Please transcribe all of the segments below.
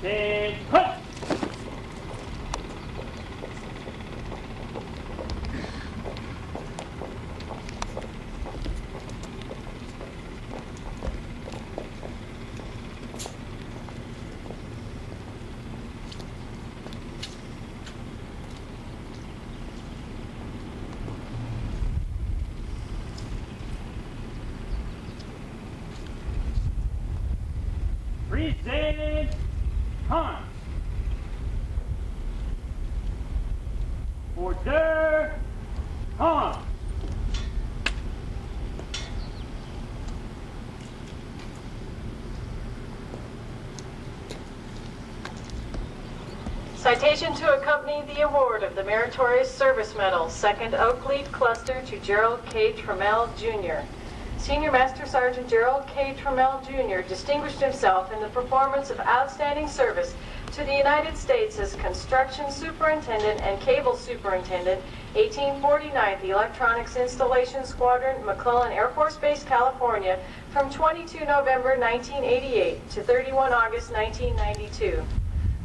10, put! Present time. Order time. Citation to accompany the award of the Meritorious Service Medal, 2nd Oak Leaf Cluster to Gerald K. Trammell, Jr. Senior Master Sergeant Gerald K. Trammell, Jr. distinguished himself in the performance of outstanding service to the United States as Construction Superintendent and Cable Superintendent, 1849th Electronic Installations Squadron, McClellan Air Force Base, California, from 22 November 1988 to 31 August 1992.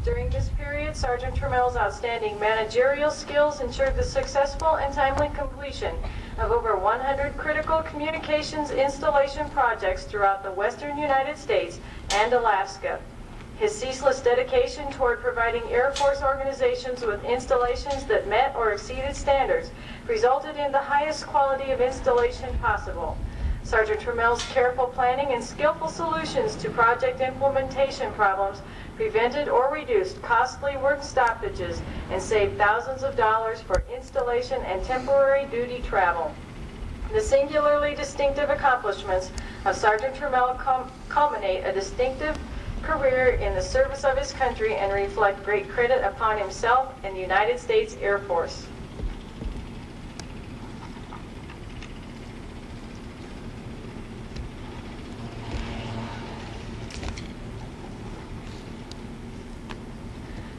During this period, Sergeant Trammell's outstanding managerial skills ensured the successful and timely completion of over 100 critical communications installation projects throughout the western United States and Alaska. His ceaseless dedication toward providing Air Force organizations with installations that met or exceeded standards resulted in the highest quality of installation possible. Sergeant Trammell's careful planning and skillful solutions to project implementation problems prevented or reduced costly work stoppages and saved thousands of dollars for installation and temporary duty travel. The singularly distinctive accomplishments of Sergeant Trammell culminate a distinctive career in the service of his country and reflect great credit upon himself and the United States Air Force.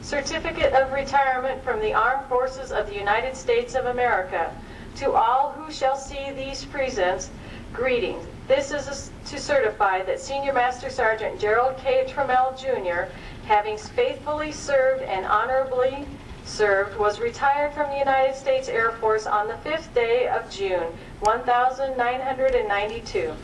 Certificate of Retirement from the Armed Forces of the United States of America. To all who shall see these presents, greetings. This is to certify that Senior Master Sergeant Gerald K. Trammell, Jr., having faithfully served and honorably served, was retired from the United States Air Force on the 5th day of June, 1992.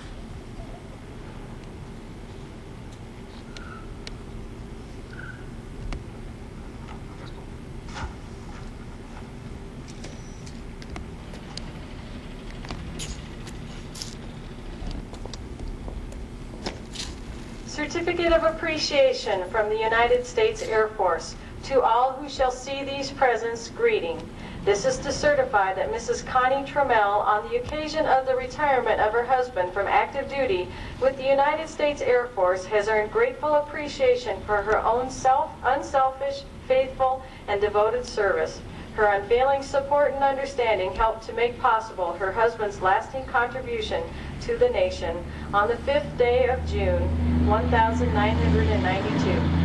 Certificate of Appreciation from the United States Air Force. To all who shall see these presents, greeting. This is to certify that Mrs. Connie Trammell, on the occasion of the retirement of her husband from active duty with the United States Air Force, has earned grateful appreciation for her own unselfish, faithful, and devoted service. Her unfailing support and understanding helped to make possible her husband's lasting contribution to the nation on the 5th day of June, 1992.